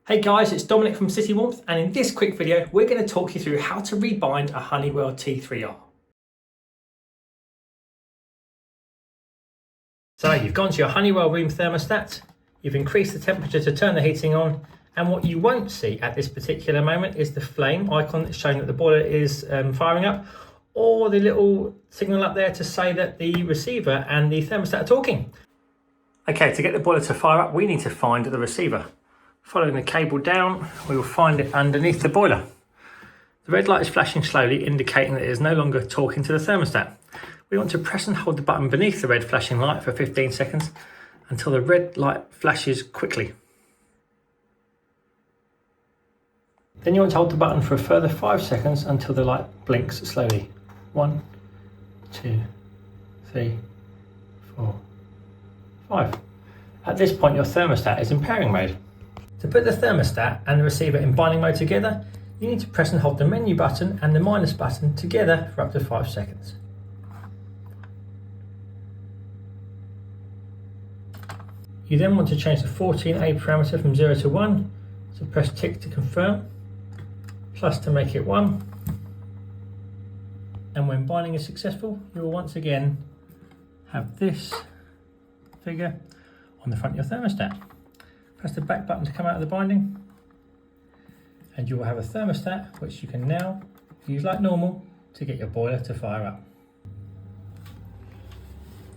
Hey guys, it's Dominic from City Warmth, and in this quick video we're going to talk you through how to rebind a Honeywell T3R. So you've gone to your Honeywell room thermostat, you've increased the temperature to turn the heating on, and what you won't see at this particular moment is the flame icon showing that the boiler is firing up, or the little signal up there to say that the receiver and the thermostat are talking. Okay, to get the boiler to fire up we need to find the receiver. Following the cable down, we will find it underneath the boiler. The red light is flashing slowly, indicating that it is no longer talking to the thermostat. We want to press and hold the button beneath the red flashing light for 15 seconds until the red light flashes quickly. Then you want to hold the button for a further 5 seconds until the light blinks slowly. 1, 2, 3, 4, 5. At this point your thermostat is in pairing mode. To put the thermostat and the receiver in binding mode together, you need to press and hold the menu button and the minus button together for up to 5 seconds. You then want to change the 14A parameter from 0 to 1, so press tick to confirm, plus to make it 1. And when binding is successful, you will once again have this figure on the front of your thermostat. Press the back button to come out of the binding, and you will have a thermostat which you can now use like normal to get your boiler to fire up.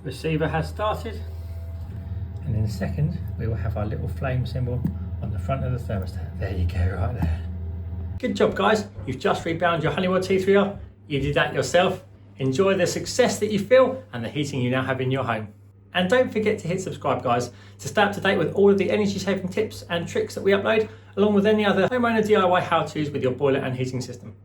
Receiver has started, and in a second we will have our little flame symbol on the front of the thermostat. There you go, right there. Good job guys, you've just rebound your Honeywell T3R. You did that yourself. Enjoy the success that you feel and the heating you now have in your home. And don't forget to hit subscribe guys to stay up to date with all of the energy saving tips and tricks that we upload, along with any other homeowner DIY how-tos with your boiler and heating system.